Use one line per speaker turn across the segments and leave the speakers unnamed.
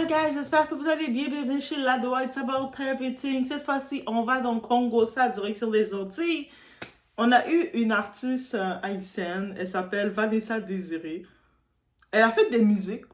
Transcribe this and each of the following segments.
guys, j'espère que vous allez bien. Bienvenue chez Ladoa, It's About Everything. Cette fois-ci, on va dans le Congo, ça, direction des Antilles. On a eu une artiste haïtienne, elle s'appelle Vanessa Désiré. Elle a fait des musiques.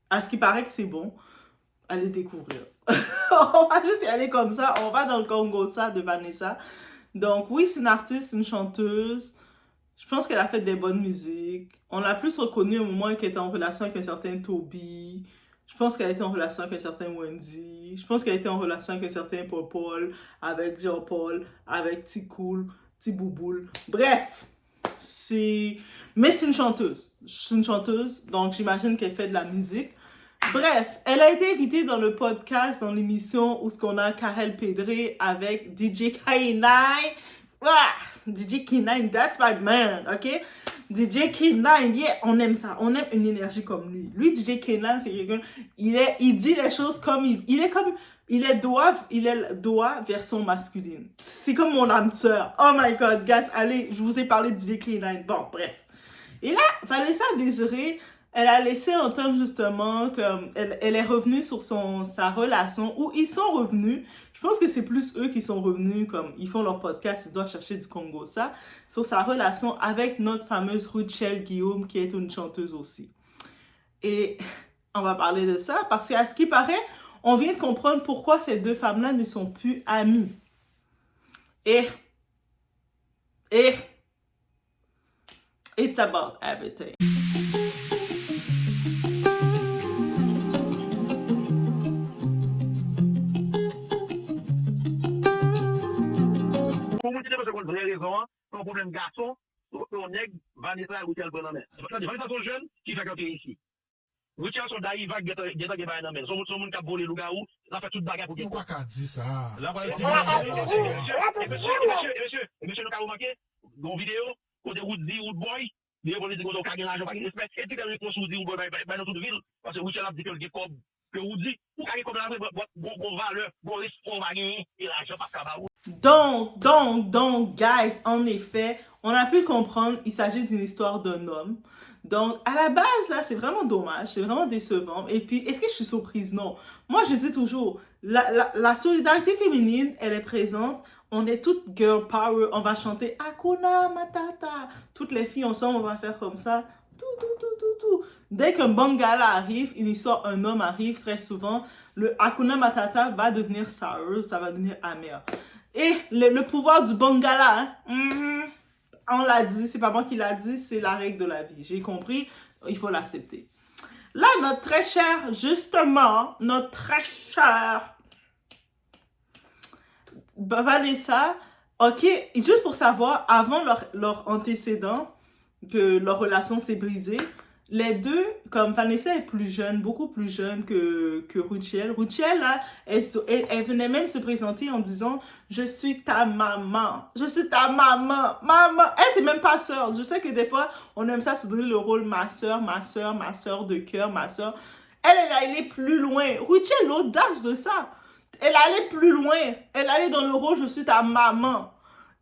À ce qui paraît que c'est bon, allez découvrir. On va juste y aller comme ça. On va dans le Congo, ça, de Vanessa. Donc oui, c'est une artiste, une chanteuse. Je pense qu'elle a fait des bonnes musiques. On l'a plus reconnue au moment qu'elle était en relation avec un certain Toby. Je pense qu'elle était en relation avec un certain Wendy. Je pense qu'elle était en relation avec un certain Paul, avec Jean-Paul, avec T-Cool, T-Bouboule. Bref, mais c'est une chanteuse. C'est une chanteuse, donc j'imagine qu'elle fait de la musique. Bref, elle a été invitée dans le podcast, dans l'émission où ce qu'on a Karel Pédré avec DJ K9. Ah, DJ K9, that's my man, ok? DJ K9, yeah, on aime ça. On aime une énergie comme lui. Lui, DJ K9, c'est quelqu'un, il dit les choses comme il est doigt version masculine. C'est comme mon âme sœur. Oh my god, guys, allez, je vous ai parlé de DJ K9. Bon, bref. Et là, Vanessa Désiré, elle a laissé entendre justement qu'elle est revenue sur sa relation, où ils sont revenus. Je pense que c'est plus eux qui sont revenus, comme ils font leur podcast, ils doivent chercher du Congo, ça, sur sa relation avec notre fameuse Ruchel Guillaume, qui est une chanteuse aussi. Et on va parler de ça, parce qu'à ce qui paraît, on vient de comprendre pourquoi ces deux femmes-là ne sont plus amies. Et it's about everything.
Pour vous dire que c'est une vraie raison, un problème garçon, on est Vanessa ou tel bonhomme. Vanessa sont jeunes qui fait qu'elle ici. Richard son d'ailleurs va guetter qui va dans main. Son monde qui a volé le gars où ça fait toute bagarre pour
Pourquoi qu'a dit ça?
La va dire monsieur nous a remarqué dans vidéo côté route dit route boy, il a volé des gros cagnes l'argent pas qu'il respecte et puis quand il construit ou dans toute ville parce que Richard a dit que le comme que vous dit ou quand comme la bon valeur, bon risque on va gagner et l'argent pas capable.
Donc, guys, en effet, on a pu comprendre, il s'agit d'une histoire d'un homme. Donc, à la base, là, c'est vraiment dommage, c'est vraiment décevant. Et puis, est-ce que je suis surprise? Non. Moi, je dis toujours, la solidarité féminine, elle est présente. On est toutes girl power, on va chanter Hakuna Matata. Toutes les filles ensemble, on va faire comme ça. Tout. Dès qu'un bangala arrive, une histoire, un homme arrive, très souvent, le Hakuna Matata va devenir sour, ça va devenir amer. Et le pouvoir du bangala, on l'a dit, c'est pas moi qui l'a dit, c'est la règle de la vie. J'ai compris, il faut l'accepter. Là, notre très cher, justement, notre très cher Vanessa, ok, juste pour savoir, avant leur antécédent, que leur relation s'est brisée, les deux, comme Vanessa est plus jeune, beaucoup plus jeune que Ruchel. Ruchel, là, elle venait même se présenter en disant « Je suis ta maman. Je suis ta maman. Maman. » Elle, c'est même pas sœur. Je sais que des fois, on aime ça se donner le rôle ma sœur de cœur, ma sœur. Elle est allée plus loin. Ruchel, l'audace de ça. Elle allait plus loin. Elle allait dans le rôle « Je suis ta maman. »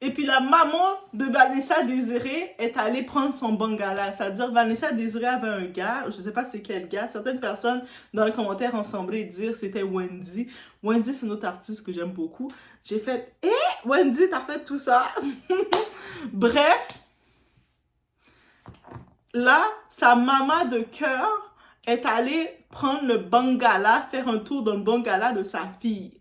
Et puis la maman de Vanessa Désiré est allée prendre son bangala. C'est-à-dire Vanessa Désiré avait un gars, je ne sais pas c'est quel gars. Certaines personnes dans les commentaires ont semblé dire c'était Wendy. Wendy, c'est une autre artiste que j'aime beaucoup. J'ai fait « Eh, Wendy, t'as fait tout ça? » Bref, là, sa maman de cœur est allée prendre le bangala, faire un tour dans le bangala de sa fille.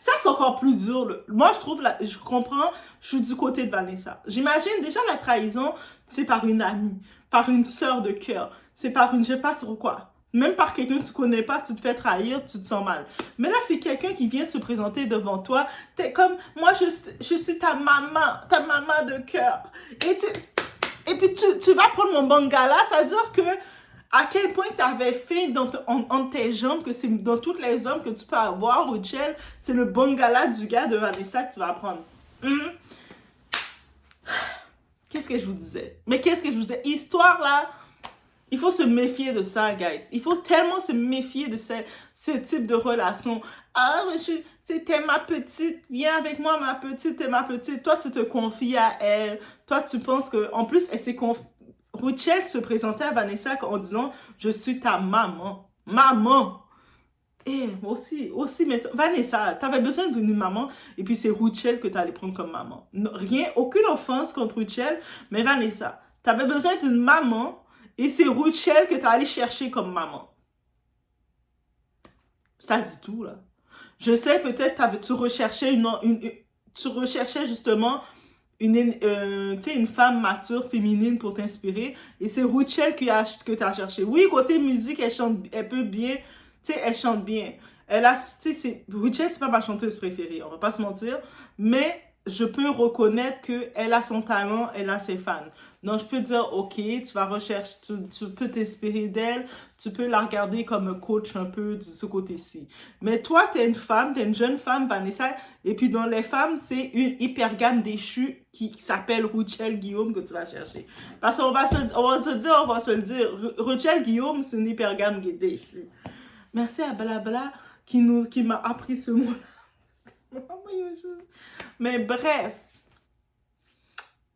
Ça, c'est encore plus dur. Moi, je comprends, je suis du côté de Vanessa. J'imagine déjà la trahison, c'est par une amie, par une sœur de cœur, c'est par une, je sais pas sur quoi. Même par quelqu'un que tu connais pas, tu te fais trahir, tu te sens mal. Mais là, c'est quelqu'un qui vient se présenter devant toi. T'es comme, moi, je suis ta maman de cœur. Et puis, tu vas prendre mon bangala, ça veut dire que à quel point tu avais fait entre tes jambes, que c'est dans tous les hommes que tu peux avoir, Ruchel, c'est le bangala du gars de Vanessa que tu vas prendre. Qu'est-ce que je vous disais? Mais qu'est-ce que je vous disais? Histoire là, il faut se méfier de ça, guys. Il faut tellement se méfier de ce type de relation. Ah, mais t'es ma petite, viens avec moi, ma petite, t'es ma petite. Toi, tu te confies à elle. Toi, tu penses que, en plus, elle s'est confiée. Ruchel se présentait à Vanessa en disant « Je suis ta maman. Maman. » Aussi, mais Vanessa, t'avais besoin d'une maman, et puis c'est Ruchel que t'allais prendre comme maman. Rien, aucune offense contre Ruchel, mais Vanessa, t'avais besoin d'une maman, et c'est Ruchel que t'allais chercher comme maman. Ça dit tout, là. Je sais, peut-être tu recherchais tu recherchais justement une femme mature, féminine pour t'inspirer. Et c'est Ruchel que tu as cherché. Oui, côté musique, elle peut bien. Tu sais, elle chante bien. Ruchel, c'est pas ma chanteuse préférée, on va pas se mentir. Mais je peux reconnaître qu'elle a son talent, elle a ses fans. Donc, je peux dire, OK, tu vas rechercher, tu peux t'inspirer d'elle, tu peux la regarder comme un coach un peu de ce côté-ci. Mais toi, tu es une femme, tu es une jeune femme, Vanessa, et puis dans les femmes, c'est une hypergame déchue qui s'appelle Ruchel Guillaume que tu vas chercher. Parce qu'on va se le dire, Ruchel Guillaume, c'est une hypergame déchue. Merci à Blabla qui m'a appris ce mot-là. Mais bref,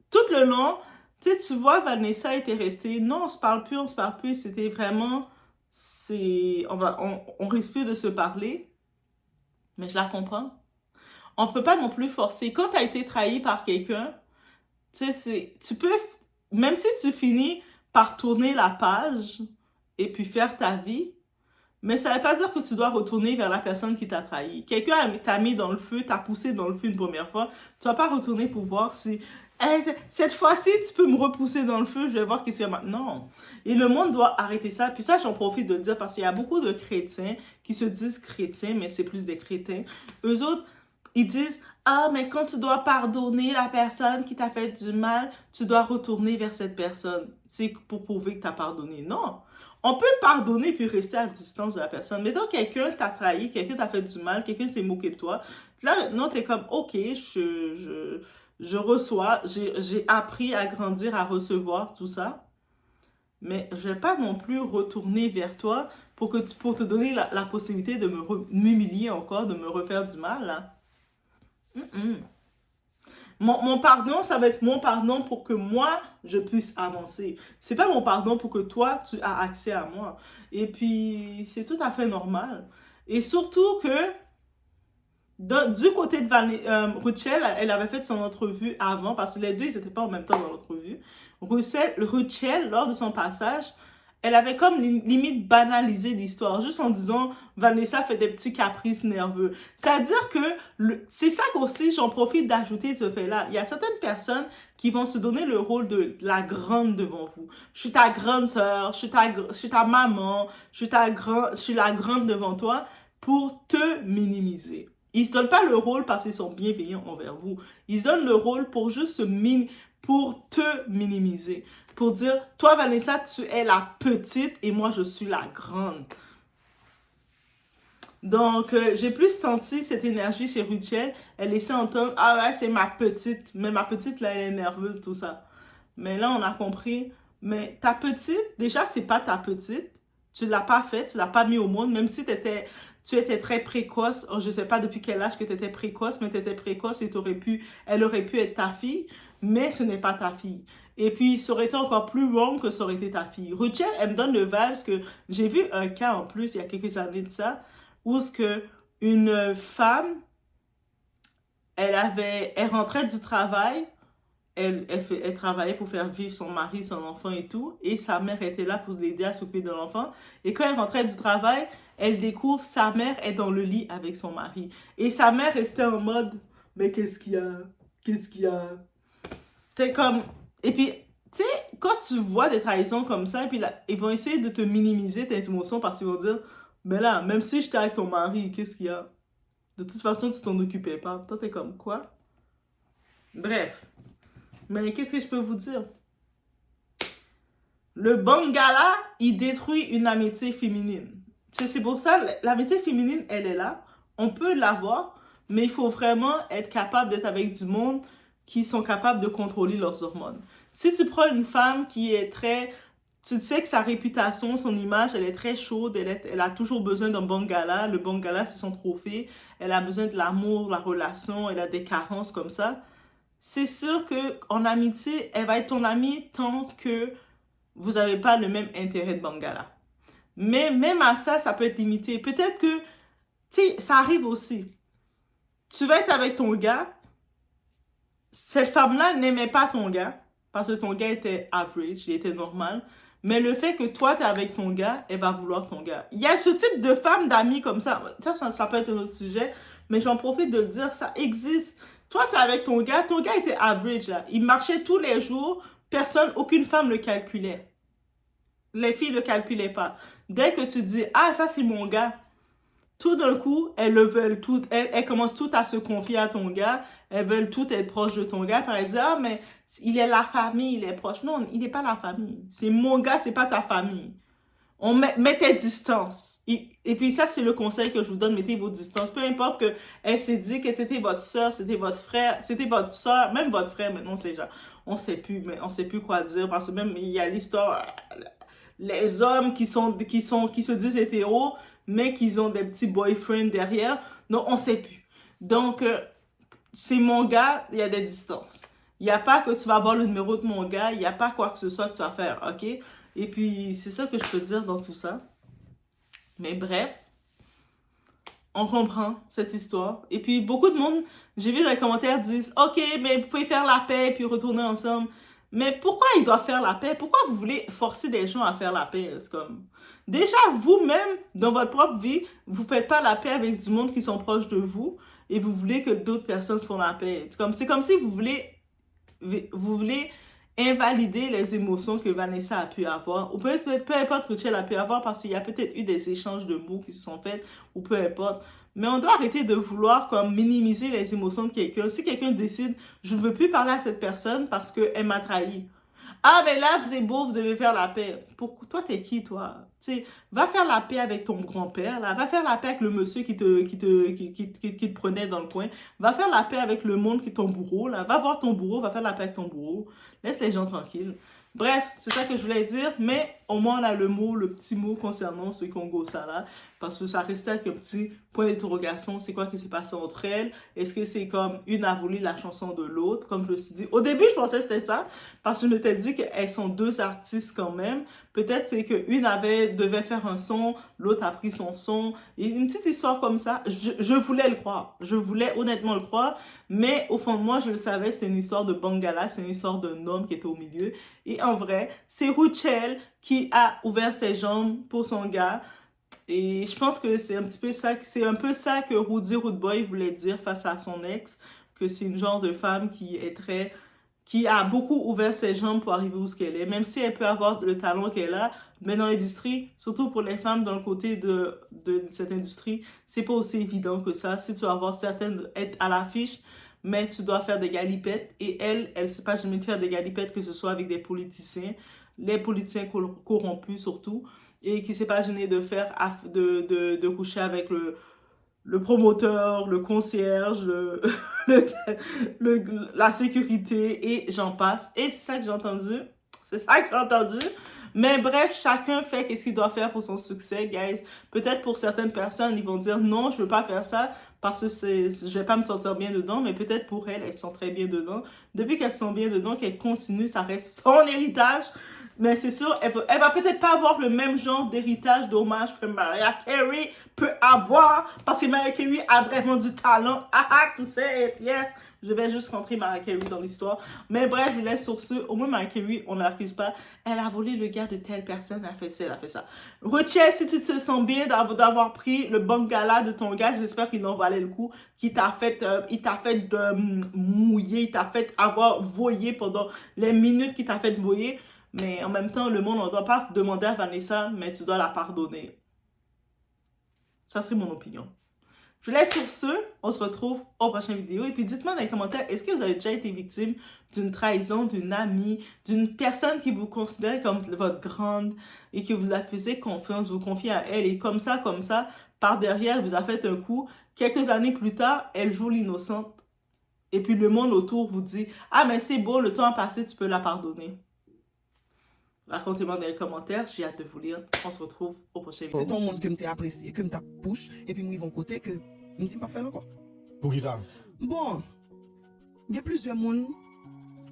tout le long, tu vois, Vanessa était restée, non, on se parle plus, c'était vraiment, on risque plus de se parler, mais je la comprends. On peut pas non plus forcer. Quand tu as été trahi par quelqu'un, tu peux, même si tu finis par tourner la page et puis faire ta vie, mais ça ne veut pas dire que tu dois retourner vers la personne qui t'a trahi. Quelqu'un t'a mis dans le feu, t'a poussé dans le feu une première fois, tu vas pas retourner pour voir si hey, cette fois-ci tu peux me repousser dans le feu, je vais voir qu'est-ce qu'il y a maintenant. Et le monde doit arrêter ça. Puis ça, j'en profite de le dire parce qu'il y a beaucoup de chrétiens qui se disent chrétiens, mais c'est plus des crétins. Eux autres, ils disent ah, mais quand tu dois pardonner la personne qui t'a fait du mal, tu dois retourner vers cette personne. C'est pour prouver que tu as pardonné. Non. On peut pardonner puis rester à distance de la personne. Mais donc, quelqu'un t'a trahi, quelqu'un t'a fait du mal, quelqu'un s'est moqué de toi. Là, non, t'es comme, OK, je reçois, j'ai appris à grandir, à recevoir tout ça. Mais je vais pas non plus retourner vers toi pour te donner la possibilité de m'humilier encore, de me refaire du mal, là. Mon pardon, ça va être mon pardon pour que moi, je puisse avancer. C'est pas mon pardon pour que toi, tu as accès à moi. Et puis, c'est tout à fait normal. Et surtout que, du côté de Ruchel, elle avait fait son entrevue avant, parce que les deux, ils n'étaient pas en même temps dans l'entrevue. Ruchel, lors de son passage, elle avait comme limite banalisé l'histoire, juste en disant Vanessa fait des petits caprices nerveux. C'est-à-dire que c'est ça qu'aussi j'en profite d'ajouter ce fait-là. Il y a certaines personnes qui vont se donner le rôle de la grande devant vous. Je suis ta grande sœur, je suis ta maman, je suis la grande devant toi pour te minimiser. Ils se donnent pas le rôle parce qu'ils sont bienveillants envers vous. Ils se donnent le rôle pour juste pour te minimiser. Pour dire, toi Vanessa, tu es la petite et moi je suis la grande. Donc, j'ai plus senti cette énergie chez Ruchel. Elle laissait entendre, ah ouais, c'est ma petite. Mais ma petite, là, elle est nerveuse, tout ça. Mais là, on a compris. Mais ta petite, déjà, c'est pas ta petite. Tu l'as pas faite, tu l'as pas mis au monde, même si tu étais très précoce. Oh, je sais pas depuis quel âge que tu étais précoce, mais tu étais précoce et elle aurait pu être ta fille, mais ce n'est pas ta fille. Et puis, ça aurait été encore plus wrong que ça aurait été ta fille. Ruchel, elle me donne le vibe parce que j'ai vu un cas en plus, il y a quelques années de ça, où ce que une femme, elle rentrait du travail, elle travaillait pour faire vivre son mari, son enfant et tout, et sa mère était là pour l'aider à s'occuper de l'enfant. Et quand elle rentrait du travail, elle découvre sa mère est dans le lit avec son mari. Et sa mère restait en mode, mais qu'est-ce qu'il y a? Qu'est-ce qu'il y a? T'es comme... Et puis, tu sais, quand tu vois des trahisons comme ça, et puis là, ils vont essayer de te minimiser tes émotions parce qu'ils vont dire, mais là, même si j'étais avec ton mari, qu'est-ce qu'il y a? De toute façon, tu t'en occupais pas. Toi, t'es comme quoi? Bref. Mais qu'est-ce que je peux vous dire? Le Bangala, il détruit une amitié féminine. C'est pour ça, l'amitié féminine, elle est là. On peut l'avoir, mais il faut vraiment être capable d'être avec du monde qui sont capables de contrôler leurs hormones. Si tu prends une femme qui est très... Tu sais que sa réputation, son image, elle est très chaude, elle a toujours besoin d'un Bangala. Le Bangala, c'est son trophée. Elle a besoin de l'amour, la relation, elle a des carences comme ça. C'est sûr qu'en amitié, elle va être ton amie tant que vous n'avez pas le même intérêt de Bangala. Mais même à ça, ça peut être limité. Peut-être que Tu sais, ça arrive aussi. Tu vas être avec ton gars, cette femme-là n'aimait pas ton gars, parce que ton gars était average, il était normal. Mais le fait que toi, tu es avec ton gars, elle va vouloir ton gars. Il y a ce type de femmes, d'amis comme ça. Ça peut être un autre sujet, mais j'en profite de le dire, ça existe. Toi, tu es avec ton gars était average, là. Il marchait tous les jours, aucune femme le calculait. Les filles le calculaient pas. Dès que tu dis, ah, ça c'est mon gars, tout d'un coup, elles le veulent toutes. Elles commencent toutes à se confier à ton gars. Elles veulent toutes être proches de ton gars. Par elles disent, ah, mais il est la famille, il est proche. Non, il n'est pas la famille. C'est mon gars, c'est pas ta famille. On met tes distances. Et puis ça, c'est le conseil que je vous donne, mettez vos distances. Peu importe que elle s'est dit que c'était votre soeur, c'était votre frère, c'était votre soeur, même votre frère, maintenant c'est genre, on sait plus, mais on sait plus quoi dire, parce que même, il y a l'histoire, les hommes qui se disent hétéros, mais qui ont des petits boyfriends derrière. Non, on sait plus. Donc, c'est mon gars, il y a des distances. Il n'y a pas que tu vas avoir le numéro de mon gars, il n'y a pas quoi que ce soit que tu vas faire, ok? Et puis, c'est ça que je peux dire dans tout ça. Mais bref, on comprend cette histoire. Et puis, beaucoup de monde, j'ai vu dans les commentaires, disent, ok, mais vous pouvez faire la paix et puis retourner ensemble. Mais pourquoi ils doivent faire la paix? Pourquoi vous voulez forcer des gens à faire la paix? C'est comme... Déjà, vous-même, dans votre propre vie, vous ne faites pas la paix avec du monde qui sont proches de vous et vous voulez que d'autres personnes font la paix. C'est comme si vous voulez invalider les émotions que Vanessa a pu avoir, ou peu importe que Rachel a pu avoir, parce qu'il y a peut-être eu des échanges de mots qui se sont faits, ou peu importe. Mais on doit arrêter de vouloir comme minimiser les émotions de quelqu'un. Si quelqu'un décide, je ne veux plus parler à cette personne parce qu'elle m'a trahi. Ah, mais là, c'est beau, vous devez faire la paix. Toi, t'es qui, toi? T'sais, va faire la paix avec ton grand-père, là. Va faire la paix avec le monsieur qui te prenait dans le coin. Va faire la paix avec le monde qui est ton bourreau, là. Va voir ton bourreau, va faire la paix avec ton bourreau. Laisse les gens tranquilles. Bref, c'est ça que je voulais dire, mais au moins on a le petit mot concernant ce Congo-ça là, parce que ça restait avec un petit point d'interrogation, c'est quoi qui s'est passé entre elles, est-ce que c'est comme une a volé la chanson de l'autre, comme je me suis dit, au début je pensais que c'était ça, parce que je m'étais dit qu'elles sont deux artistes quand même, peut-être c'est qu'une devait faire un son, l'autre a pris son son, et une petite histoire comme ça, je voulais le croire, je voulais honnêtement le croire, mais au fond de moi je le savais, c'était une histoire de Bangala, c'est une histoire d'un homme qui était au milieu, et en vrai, c'est Rachel qui a ouvert ses jambes pour son gars. Et je pense que c'est un peu ça que Rudy Boy voulait dire face à son ex, que c'est une genre de femme qui a beaucoup ouvert ses jambes pour arriver où ce qu'elle est, même si elle peut avoir le talent qu'elle a, mais dans l'industrie, surtout pour les femmes dans le côté de cette industrie, c'est pas aussi évident que ça. Si tu vas avoir certaines être à l'affiche, mais tu dois faire des galipettes, et elle ne sait pas jamais de faire des galipettes, que ce soit avec des politiciens, les politiciens corrompus surtout, et qui ne s'est pas gêné de faire de coucher avec le promoteur, le concierge, la sécurité, et j'en passe. Et c'est ça que j'ai entendu. C'est ça que j'ai entendu. Mais bref, chacun fait ce qu'il doit faire pour son succès, guys. Peut-être pour certaines personnes, ils vont dire non, je veux pas faire ça parce que je vais pas me sentir bien dedans. Mais peut-être pour elles, elles sont très bien dedans. Depuis qu'elles sont bien dedans, qu'elles continuent, ça reste son héritage. Mais c'est sûr, elle va peut-être pas avoir le même genre d'héritage, d'hommage que Mariah Carey peut avoir, parce que Mariah Carey a vraiment du talent. Ah ah, tu sais, yes. Je vais juste rentrer Mariah Carey dans l'histoire. Mais bref, je vous laisse sur ce. Au moins, Mariah Carey, on ne l'accuse pas. Elle a volé le gars de telle personne, elle a fait ça, elle a fait ça. Rachel, si tu te sens bien d'avoir pris le Bangala de ton gars, j'espère qu'il en valait le coup, qu'il t'a fait, mouiller, il t'a fait avoir voyé pendant les minutes qu'il t'a fait voyer. Mais en même temps, le monde, on ne doit pas demander à Vanessa, mais tu dois la pardonner. Ça serait mon opinion. Je vous laisse sur ce. On se retrouve aux prochaines vidéos. Et puis dites-moi dans les commentaires, est-ce que vous avez déjà été victime d'une trahison, d'une amie, d'une personne qui vous considère comme votre grande et que vous la faisiez confiance, vous confiez à elle et comme ça, par derrière, elle vous a fait un coup. Quelques années plus tard, elle joue l'innocente. Et puis le monde autour vous dit, ah mais c'est beau, le temps a passé, tu peux la pardonner. Racontez-moi dans les commentaires, j'ai hâte de vous lire. On se retrouve au prochain vidéo.
C'est ton monde que m't'a apprécié, que m't'a push, et puis moi, ils vont côté que m't'a pas fait encore.
Pour qui ça?
Bon, il y a plusieurs monde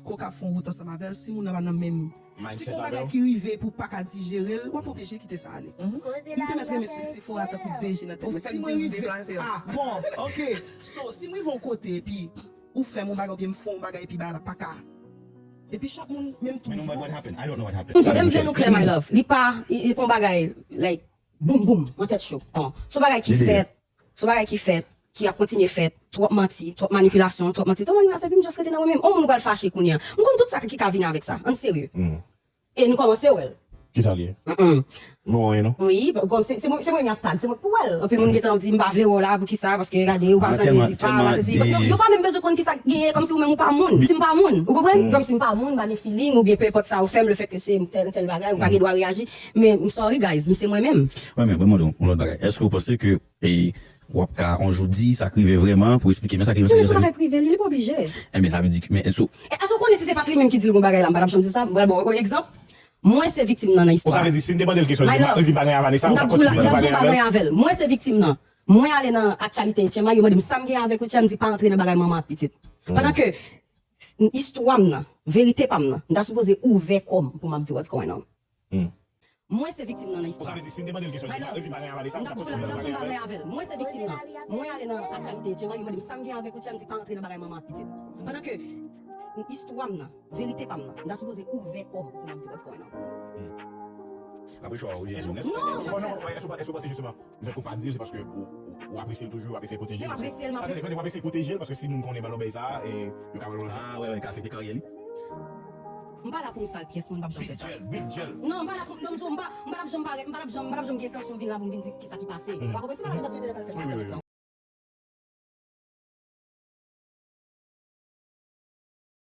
qui font route ensemble avec elle, si mon n'a pas dans même Si on bagay qui rive pour pas qu'à digérer, on pas obligé quitter ça aller. Il te mettre monsieur c'est fort attaque pour déjeuner. Si moi rive ah bon, OK. So si moi vont côté puis ou fait mon bagay bien me font bagay puis ba la pas ka. Et puis chaque monde même tout.
What happened? I don't know what happened.
J'aime bien nous clair my love. Il pas il prend bagay like boum boum en tête chaud. So bagay qui fait qui a continué fait trop menti, trop manipulation, trop puis juste rester dans moi-même. On nous va fâcher kounya. On compte tout ça qui ka venir avec ça. En sérieux. Et nous commencer ouais.
Qui ça lié? Non, non.
Oui, comme c'est moi qui tag, c'est moi pour elle. Et puis mon getan dit m'pa vle là pour qui ça parce que regardez ou pas ça dit pas c'est yo pas même besoin qui ça comme si ou même ou pas moun. Si m'pas moun, vous comprenez? Comme si m'pas moun, ba des feeling ou bien peu importe ça ou fait le fait que c'est tel bagage ou pas doit réagir. Mais sorry guys, c'est moi-même.
Ouais mais vraiment donc l'autre bagage. Est-ce que vous pensez que Wapka on joue ça arrive vraiment pour expliquer mais ça arrive
c'est pas privé, il est pas obligé.
Mais ça veut dire mais est-ce
qu'on c'est pas lui même qui dit le bon bagage là, madame c'est ça. Bon exemple moi c'est victime dans l'histoire.
Ça veut dire si me demande question, je dis pas rien avec ça, on
continue pas avec. Moi c'est victime non. Moi aller dans actualité, tiens moi yo me dit ça me avec tiens me dit pas entrer dans bagage maman petite. Pendant que histoire non, vérité pas non. On supposé ouvert comme pour me dire what's going on. Moi c'est victime dans l'histoire.
Ça veut dire si me demande question, je dis pas rien avec ça, on continue pas avec.
Moi c'est victime non. Moi aller dans actualité, tiens moi yo me dit ça me avec tiens me dit pas entrer dans bagage maman petite. Pendant que histoire non, vérité pas non. On supposé ouvert comme pour me dire what's going on.
Après, je suis est-ce que c'est justement, je ne pas dire, c'est parce que vous appréciez toujours, appréciez protéger. Vous appréciez protéger parce que si nous connaissons mal ça et le carré
ah ouais café carré.
On pas là pour ça pièce mon pas jamais fait.
Big gel.
Non, pas là pour on pas jamais intention vinn là pour me dire qui ça qui passé. Pas comprendre c'est pas intention de faire.